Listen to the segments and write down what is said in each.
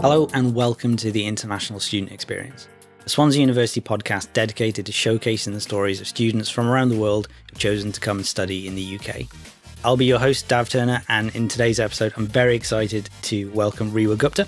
Hello and welcome to the International Student Experience, a Swansea University podcast dedicated to showcasing the stories of students from around the world who've chosen to come and study in the UK. I'll be your host, Dav Turner, and in today's episode, I'm very excited to welcome Rewa Gupta,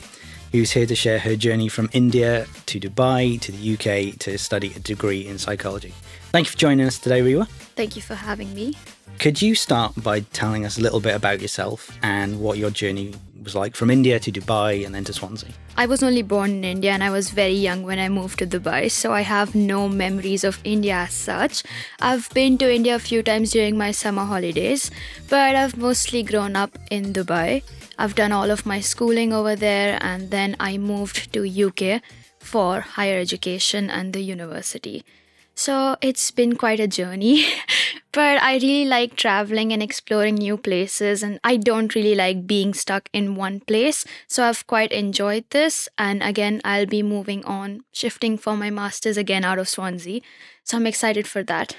who's here to share her journey from India to Dubai to the UK to study a degree in psychology. Thank you for joining us today, Rewa. Thank you for having me. Could you start by telling us a little bit about yourself and what your journey was like from India to Dubai and then to Swansea? I was only born in India and I was very young when I moved to Dubai, so I have no memories of India as such. I've been to India a few times during my summer holidays, but I've mostly grown up in Dubai. I've done all of my schooling over there and then I moved to UK for higher education and the university. So it's been quite a journey, but I really like traveling and exploring new places, and I don't really like being stuck in one place. So I've quite enjoyed this, and again, I'll be moving on, shifting for my master's again out of Swansea. So I'm excited for that.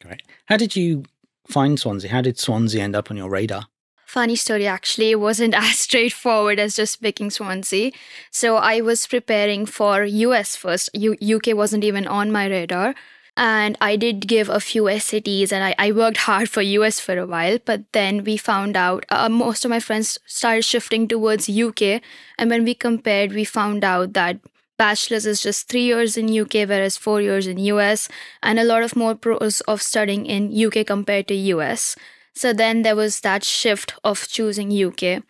Great. How did you find Swansea? How did Swansea end up on your radar? Funny story, actually. It wasn't as straightforward as just picking Swansea. So I was preparing for US first. UK wasn't even on my radar. And I did give a few SATs and I worked hard for US for a while. But then we found out most of my friends started shifting towards UK. And when we compared, we found out that bachelor's is just 3 years in UK, whereas 4 years in US. And a lot of more pros of studying in UK compared to US. So then there was that shift of choosing UK.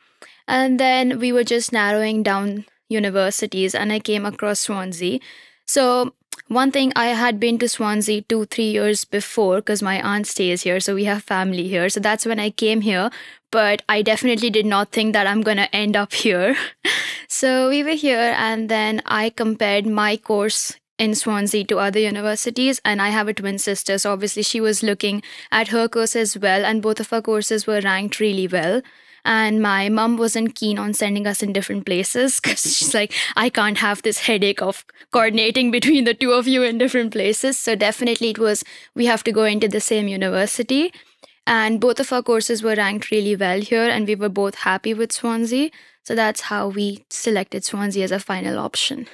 And then we were just narrowing down universities and I came across Swansea. So one thing, I had been to Swansea 2-3 years before because my aunt stays here. So we have family here. So that's when I came here. But I definitely did not think that I'm going to end up here. So we were here and then I compared my course in Swansea to other universities, and I have a twin sister, so obviously she was looking at her course as well, and both of our courses were ranked really well. And my mum wasn't keen on sending us in different places because she's like, I can't have this headache of coordinating between the two of you in different places. So definitely it was, we have to go into the same university. And both of our courses were ranked really well here, and we were both happy with Swansea. So that's how we selected Swansea as a final option.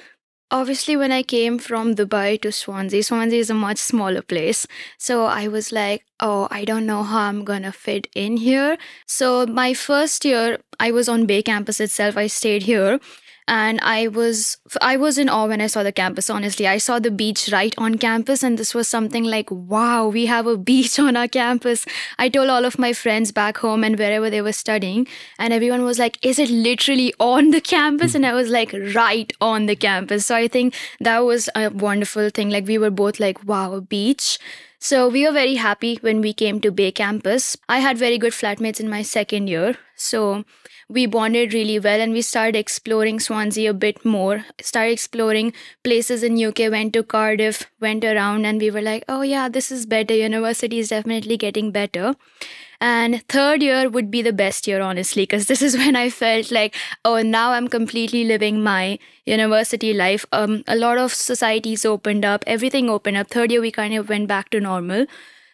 Obviously, when I came from Dubai to Swansea, Swansea is a much smaller place. So I was like, oh, I don't know how I'm going to fit in here. So my first year, I was on Bay campus itself. I stayed here. And I was in awe when I saw the campus, honestly. I saw the beach right on campus and this was something like, wow, we have a beach on our campus. I told all of my friends back home and wherever they were studying and everyone was like, is it literally on the campus? And I was like, right on the campus. So I think that was a wonderful thing. Like we were both like, wow, a beach. So we were very happy when we came to Bay campus. I had very good flatmates in my second year. So we bonded really well and we started exploring Swansea a bit more, started exploring places in UK, went to Cardiff, went around and we were like, oh yeah, this is better. University is definitely getting better. And third year would be the best year, honestly, because this is when I felt like, oh, now I'm completely living my university life. A lot of societies opened up, everything opened up. Third year, we kind of went back to normal.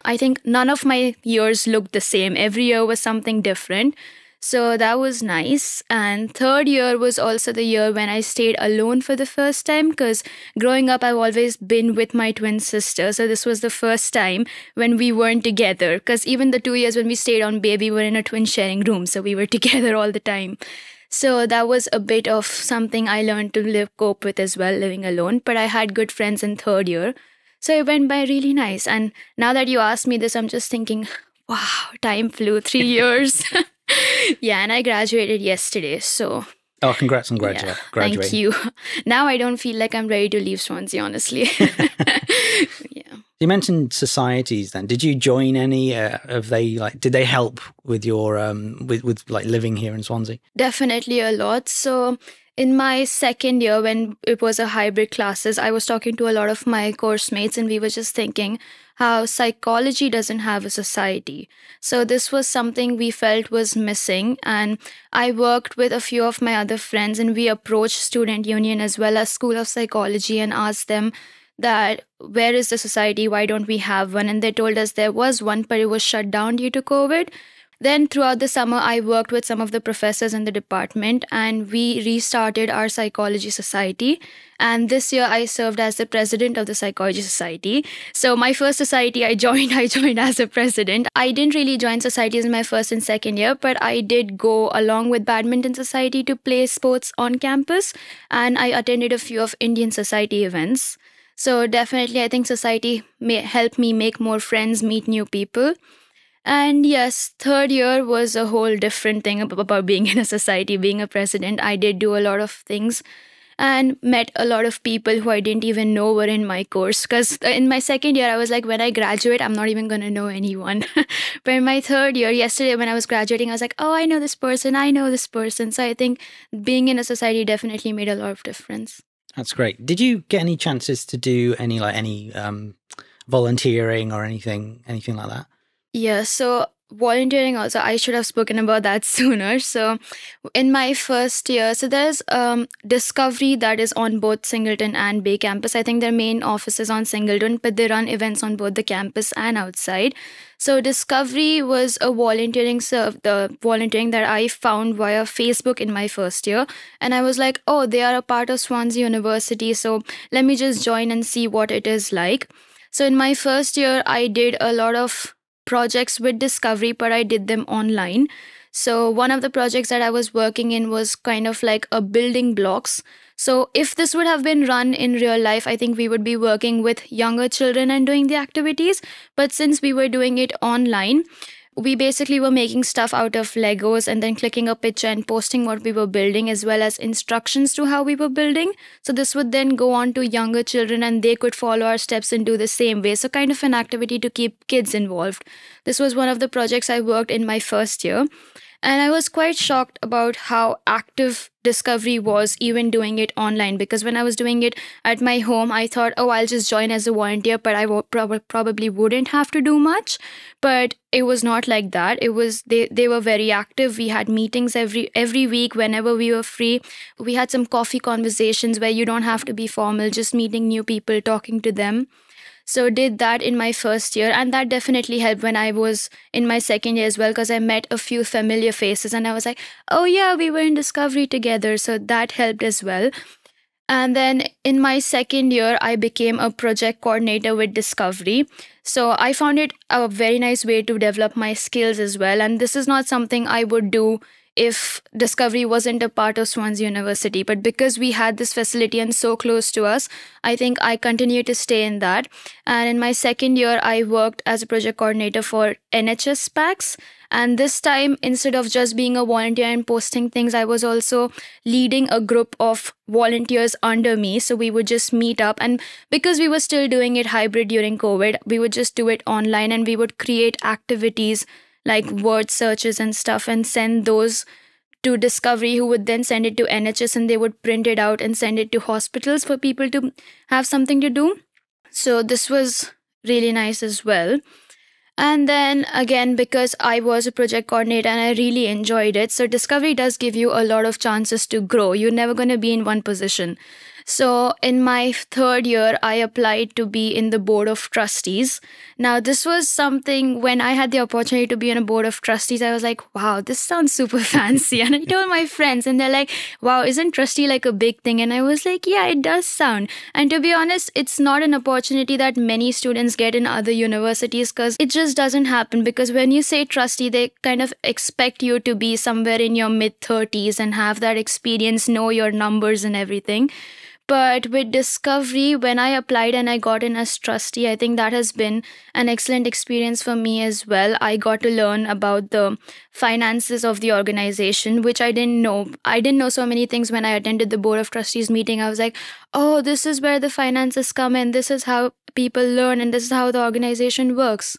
I think none of my years looked the same. Every year was something different. So that was nice. And third year was also the year when I stayed alone for the first time because growing up, I've always been with my twin sister. So this was the first time when we weren't together because even the 2 years when we stayed on Bay, we were in a twin sharing room. So we were together all the time. So that was a bit of something I learned to cope with as well, living alone. But I had good friends in third year. So it went by really nice. And now that you asked me this, I'm just thinking, wow, time flew 3 years. Yeah, and I graduated yesterday, so... Oh, congrats on graduating. Thank you. Now I don't feel like I'm ready to leave Swansea, honestly. Yeah. You mentioned societies then. Did you join any? Did they help with your, with living here in Swansea? Definitely a lot. So in my second year, when it was a hybrid classes, I was talking to a lot of my course mates and we were just thinking how psychology doesn't have a society. So this was something we felt was missing. And I worked with a few of my other friends and we approached Student Union as well as School of Psychology and asked them that where is the society? Why don't we have one? And they told us there was one, but it was shut down due to COVID. Then throughout the summer, I worked with some of the professors in the department, and we restarted our psychology society. And this year I served as the president of the psychology society. So my first society I joined, I joined as a president. I didn't really join societies in my first and second year, but I did go along with badminton society to play sports on campus. And I attended a few of Indian society events. So definitely I think society may help me make more friends, meet new people. And yes, third year was a whole different thing about being in a society, being a president. I did do a lot of things and met a lot of people who I didn't even know were in my course. Because in my second year, I was like, when I graduate, I'm not even going to know anyone. But in my third year, yesterday when I was graduating, I was like, oh, I know this person, I know this person. So I think being in a society definitely made a lot of difference. That's great. Did you get any chances to do any volunteering or anything like that? Yeah, so volunteering also, I should have spoken about that sooner. So in my first year, so there's Discovery that is on both Singleton and Bay campus. I think their main office is on Singleton, but they run events on both the campus and outside. So Discovery was a the volunteering that I found via Facebook in my first year. And I was like, oh, they are a part of Swansea University. So let me just join and see what it is like. So in my first year, I did a lot of projects with Discovery, but I did them online. So one of the projects that I was working in was kind of like a building blocks. So if this would have been run in real life, I think we would be working with younger children and doing the activities. But since we were doing it online, we basically were making stuff out of Legos and then clicking a picture and posting what we were building, as well as instructions to how we were building. So this would then go on to younger children and they could follow our steps and do the same way. So kind of an activity to keep kids involved. This was one of the projects I worked in my first year. And I was quite shocked about how active Discovery was even doing it online, because when I was doing it at my home, I thought, oh, I'll just join as a volunteer, but I probably wouldn't have to do much. But it was not like that. It was they were very active. We had meetings every week whenever we were free. We had some coffee conversations where you don't have to be formal, just meeting new people, talking to them. So did that in my first year, and that definitely helped when I was in my second year as well, because I met a few familiar faces and I was like, oh yeah, we were in Discovery together. So that helped as well. And then in my second year, I became a project coordinator with Discovery. So I found it a very nice way to develop my skills as well. And this is not something I would do if Discovery wasn't a part of Swansea University. But because we had this facility and so close to us, I think I continue to stay in that. And in my second year, I worked as a project coordinator for NHS PACs. And this time, instead of just being a volunteer and posting things, I was also leading a group of volunteers under me. So we would just meet up. And because we were still doing it hybrid during COVID, we would just do it online and we would create activities like word searches and stuff and send those to Discovery, who would then send it to NHS and they would print it out and send it to hospitals for people to have something to do. So this was really nice as well. And then again, because I was a project coordinator and I really enjoyed it, so Discovery does give you a lot of chances to grow. You're never going to be in one position. So in my third year, I applied to be in the board of trustees. Now, this was something when I had the opportunity to be on a board of trustees, I was like, wow, this sounds super fancy. And I told my friends and they're like, wow, isn't trustee like a big thing? And I was like, yeah, it does sound. And to be honest, it's not an opportunity that many students get in other universities because it just doesn't happen. Because when you say trustee, they kind of expect you to be somewhere in your mid-30s and have that experience, know your numbers and everything. But with Discovery, when I applied and I got in as trustee, I think that has been an excellent experience for me as well. I got to learn about the finances of the organization, which I didn't know. I didn't know so many things when I attended the board of trustees meeting. I was like, oh, this is where the finances come in. This is how people learn and this is how the organization works.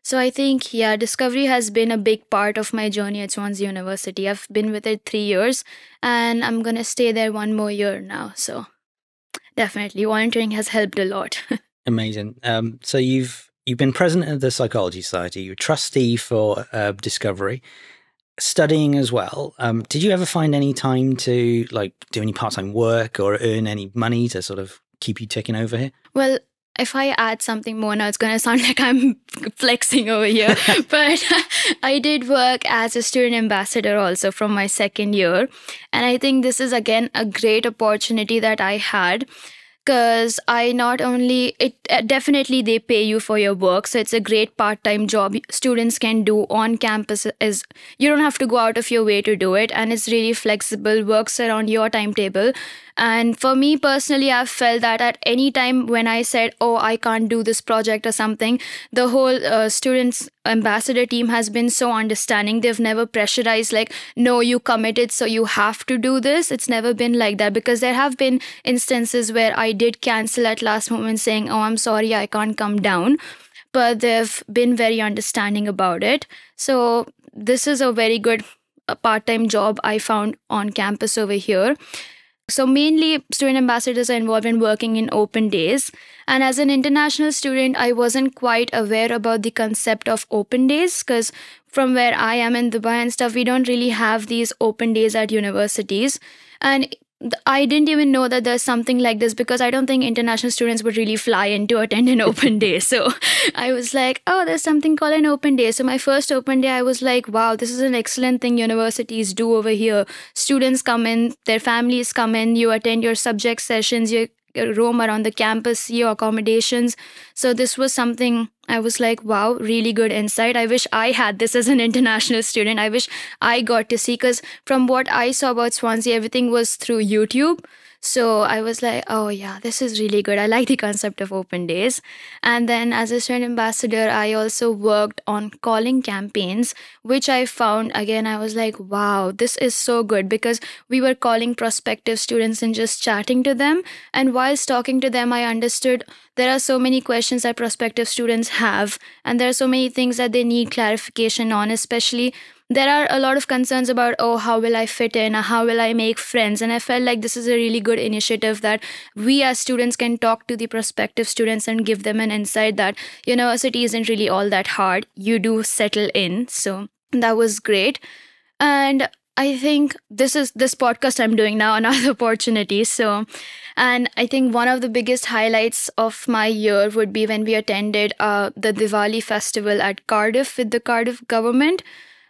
So I think, yeah, Discovery has been a big part of my journey at Swansea University. I've been with it 3 years and I'm going to stay there 1 more year now. So definitely, volunteering has helped a lot. Amazing. So you've been president of the Psychology Society, you're trustee for Discovery, studying as well. Did you ever find any time to do any part-time work or earn any money to sort of keep you ticking over here? Well, if I add something more now, it's going to sound like I'm flexing over here. But I did work as a student ambassador also from my second year. And I think this is, again, a great opportunity that I had. Because definitely they pay you for your work. So it's a great part-time job students can do on campus. You don't have to go out of your way to do it. And it's really flexible, works around your timetable. And for me personally, I've felt that at any time when I said, oh, I can't do this project or something, the whole students ambassador team has been so understanding. They've never pressurized like, no, you committed, so you have to do this. It's never been like that, because there have been instances where I did cancel at last moment saying, oh, I'm sorry, I can't come down. But they've been very understanding about it. So this is a very good part-time job I found on campus over here. So mainly student ambassadors are involved in working in open days. And as an international student, I wasn't quite aware about the concept of open days, because from where I am in Dubai and stuff, we don't really have these open days at universities. And I didn't even know that there's something like this, because I don't think international students would really fly in to attend an open day. So I was like, oh, there's something called an open day. So my first open day, I was like, wow, this is an excellent thing universities do over here. Students come in, their families come in, you attend your subject sessions, you roam around the campus, see your accommodations. So this was something I was like, wow, really good insight. I wish I had this as an international student. I wish I got to see, because from what I saw about Swansea, everything was through YouTube. So I was like, oh yeah, this is really good. I like the concept of open days. And then as a student ambassador, I also worked on calling campaigns, which I found, again, I was like, wow, this is so good, because we were calling prospective students and just chatting to them. And whilst talking to them, I understood there are so many questions that prospective students have, and there are so many things that they need clarification on, especially there are a lot of concerns about, oh, how will I fit in? Or how will I make friends? And I felt like this is a really good initiative that we as students can talk to the prospective students and give them an insight that university isn't really all that hard. You do settle in. So that was great. And I think this podcast I'm doing now, another opportunity. So, and I think one of the biggest highlights of my year would be when we attended the Diwali festival at Cardiff with the Cardiff government.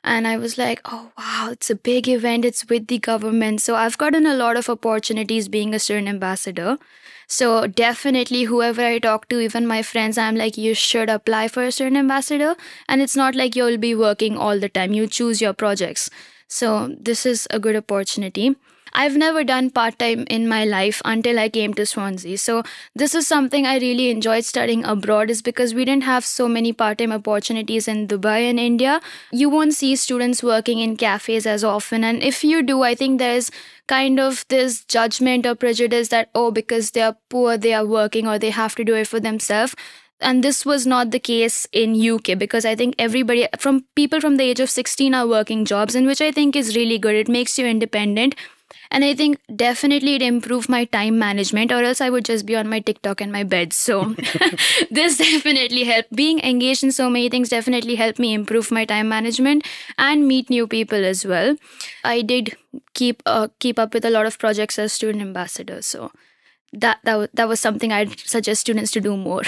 And I was like, oh, wow, it's a big event. It's with the government. So I've gotten a lot of opportunities being a student ambassador. So definitely whoever I talk to, even my friends, I'm like, you should apply for a student ambassador. And it's not like you'll be working all the time. You choose your projects. So this is a good opportunity. I've never done part-time in my life until I came to Swansea. So this is something I really enjoyed studying abroad, is because we didn't have so many part-time opportunities in Dubai and India. You won't see students working in cafes as often. And if you do, I think there's kind of this judgment or prejudice that, oh, because they are poor, they are working, or they have to do it for themselves. And this was not the case in UK, because I think everybody, from people from the age of 16 are working jobs, and which I think is really good. It makes you independent. And I think definitely it improved my time management, or else I would just be on my TikTok and my bed. So this definitely helped. Being engaged in so many things definitely helped me improve my time management and meet new people as well. I did keep up with a lot of projects as student ambassador. So that was something I'd suggest students to do more.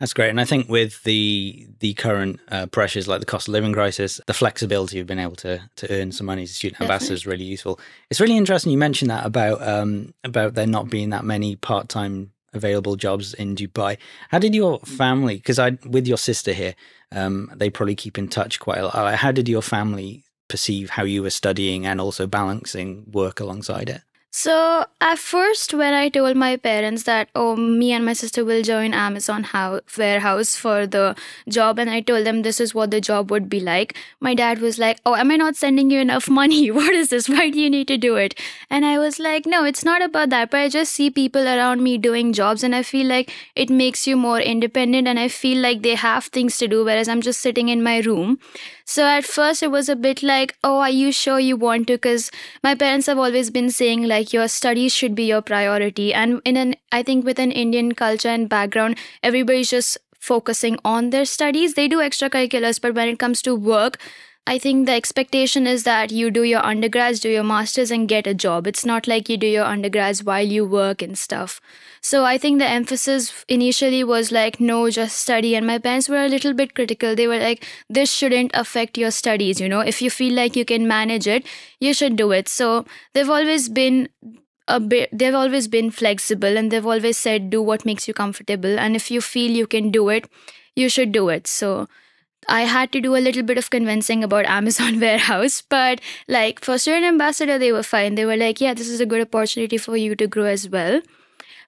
That's great. And I think with the current pressures like the cost of living crisis, the flexibility of being able to earn some money as a student ambassador is really useful. It's really interesting you mentioned that about there not being that many part-time available jobs in Dubai. How did your family, because with your sister here, they probably keep in touch quite a lot. How did your family perceive how you were studying and also balancing work alongside it? So at first, when I told my parents that, oh, me and my sister will join Amazon warehouse for the job, and I told them this is what the job would be like, my dad was like, oh, am I not sending you enough money? What is this? Why do you need to do it? And I was like, no, it's not about that. But I just see people around me doing jobs, and I feel like it makes you more independent, and I feel like they have things to do, whereas I'm just sitting in my room. So at first it was a bit like, oh, are you sure you want to? Because my parents have always been saying like your studies should be your priority. And I think with an Indian culture and background, everybody's just focusing on their studies. They do extracurriculars, but when it comes to work, I think the expectation is that you do your undergrads, do your masters, and get a job. It's not like you do your undergrads while you work and stuff. So I think the emphasis initially was like, no, just study. And my parents were a little bit critical. They were like, this shouldn't affect your studies. If you feel like you can manage it, you should do it. So they've always been flexible, and they've always said, do what makes you comfortable. And if you feel you can do it, you should do it. So I had to do a little bit of convincing about Amazon warehouse, but like for student ambassador, they were fine. They were like, yeah, this is a good opportunity for you to grow as well.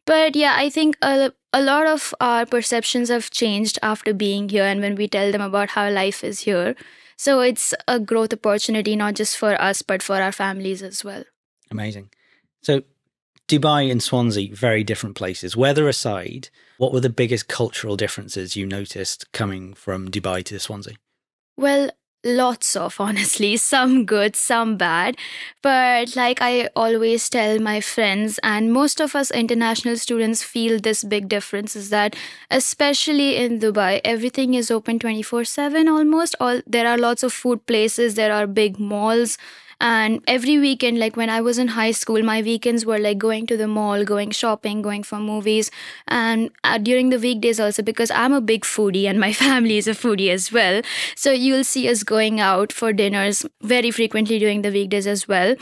But yeah, I think a lot of our perceptions have changed after being here and when we tell them about how life is here. So it's a growth opportunity, not just for us, but for our families as well. Amazing. So Dubai and Swansea, very different places. Weather aside, what were the biggest cultural differences you noticed coming from Dubai to Swansea? Well, lots of, honestly, some good, some bad. But like I always tell my friends, and most of us international students feel this big difference is that, especially in Dubai, everything is open 24/7 almost. There are lots of food places, there are big malls. And every weekend, like when I was in high school, my weekends were like going to the mall, going shopping, going for movies. And during the weekdays also, because I'm a big foodie and my family is a foodie as well. So you'll see us going out for dinners very frequently during the weekdays as well.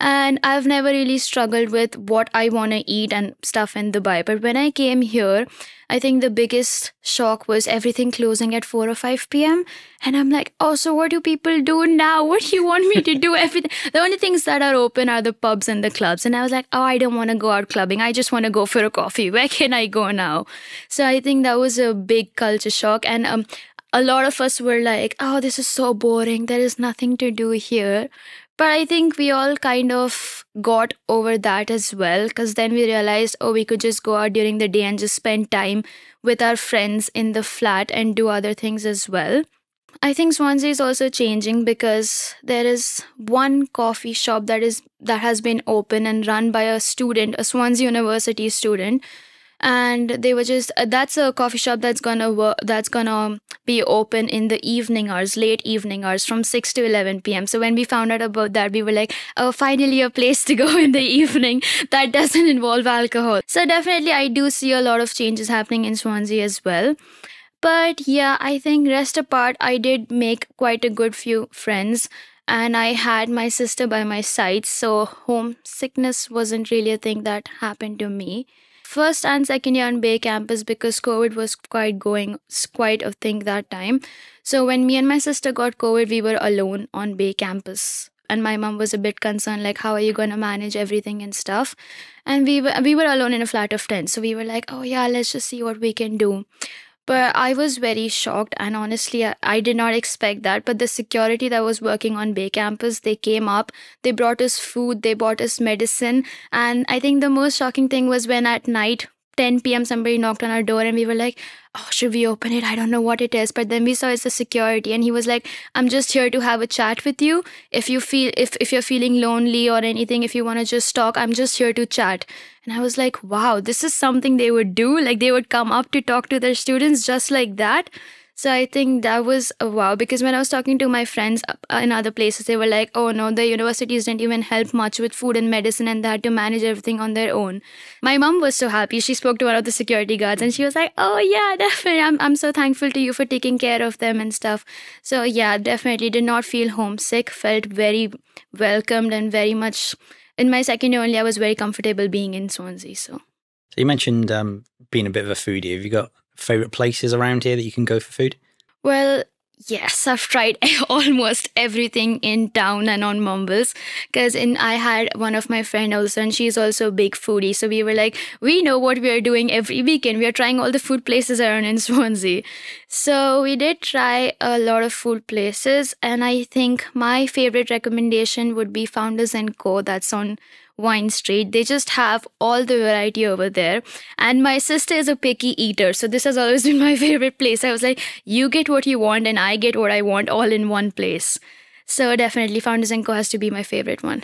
And I've never really struggled with what I want to eat and stuff in Dubai. But when I came here, I think the biggest shock was everything closing at 4 or 5 p.m. And I'm like, oh, so what do people do now? What do you want me to do? Everything. The only things that are open are the pubs and the clubs. And I was like, oh, I don't want to go out clubbing. I just want to go for a coffee. Where can I go now? So I think that was a big culture shock. And a lot of us were like, oh, this is so boring. There is nothing to do here. But I think we all kind of got over that as well, because then we realized, oh, we could just go out during the day and just spend time with our friends in the flat and do other things as well. I think Swansea is also changing because there is one coffee shop that has been open and run by a student, a Swansea University student. And they were just that's a coffee shop that's gonna be open in the evening hours, late evening hours, from 6 to 11 p.m. So when we found out about that, we were like, oh, finally a place to go in the evening that doesn't involve alcohol. So definitely I do see a lot of changes happening in Swansea as well. But yeah, I think rest apart, I did make quite a good few friends. And I had my sister by my side, so homesickness wasn't really a thing that happened to me. First and second year on Bay campus, because COVID was quite a thing that time. So when me and my sister got COVID, we were alone on Bay campus. And my mom was a bit concerned, like, how are you going to manage everything and stuff? And we were alone in a flat of 10. So we were like, oh yeah, let's just see what we can do. But I was very shocked, and honestly, I did not expect that. But the security that was working on Bay campus, they came up, they brought us food, they brought us medicine. And I think the most shocking thing was when at night, 10 p.m., somebody knocked on our door and we were like, oh, should we open it? I don't know what it is. But then we saw it's the security, and he was like, I'm just here to have a chat with you. If you're feeling lonely or anything, if you want to just talk, I'm just here to chat. And I was like, wow, this is something they would do. Like, they would come up to talk to their students just like that. So I think that was a wow, because when I was talking to my friends in other places, they were like, oh no, the universities didn't even help much with food and medicine, and they had to manage everything on their own. My mom was so happy. She spoke to one of the security guards and she was like, oh yeah, definitely. I'm so thankful to you for taking care of them and stuff. So yeah, definitely did not feel homesick, felt very welcomed, and very much in my second year only, I was very comfortable being in Swansea. So you mentioned being a bit of a foodie. Have you got favourite places around here that you can go for food? Well, yes, I've tried almost everything in town and on Mumbles, because I had one of my friend also, and she's also a big foodie. So we were like, we know what we are doing every weekend. We are trying all the food places around in Swansea. So we did try a lot of food places, and I think my favorite recommendation would be Founders & Co. That's on Wine Street. They just have all the variety over there. And my sister is a picky eater, so this has always been my favorite place. I was like, you get what you want and I get what I want, all in one place. So definitely Founders & Co. has to be my favorite one.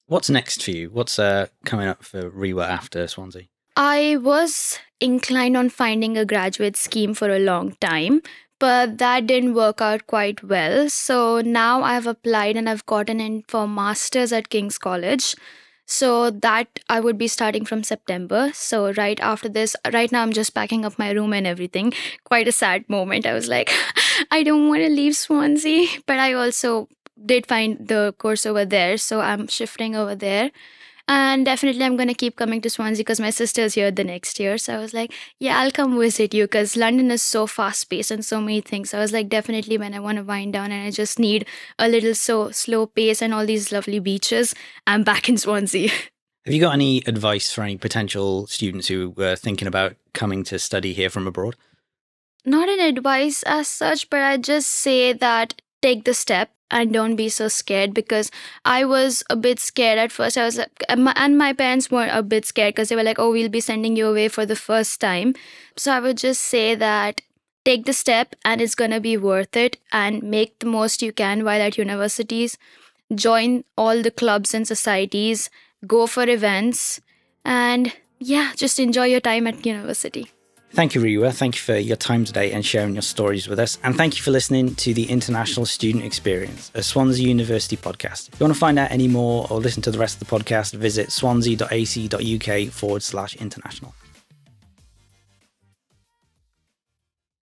What's next for you? What's coming up for Rewa after Swansea? I was inclined on finding a graduate scheme for a long time, but that didn't work out quite well. So now I've applied and I've gotten in for masters at King's College. So that I would be starting from September. So right after this, right now I'm just packing up my room and everything. Quite a sad moment. I was like, I don't want to leave Swansea, but I also did find the course over there. So I'm shifting over there. And definitely I'm going to keep coming to Swansea because my sister's here the next year. So I was like, yeah, I'll come visit you because London is so fast paced and so many things. So I was like, definitely when I want to wind down and I just need a little so slow pace and all these lovely beaches, I'm back in Swansea. Have you got any advice for any potential students who were thinking about coming to study here from abroad? Not an advice as such, but I just say that take the step and don't be so scared, because I was a bit scared at first. I was like, and my parents were a bit scared because they were like, oh, we'll be sending you away for the first time. So I would just say that take the step and it's going to be worth it, and make the most you can while at universities. Join all the clubs and societies, go for events, and yeah, just enjoy your time at university. Thank you, Rewa. Thank you for your time today and sharing your stories with us. And thank you for listening to the International Student Experience, a Swansea University podcast. If you want to find out any more or listen to the rest of the podcast, visit swansea.ac.uk/international.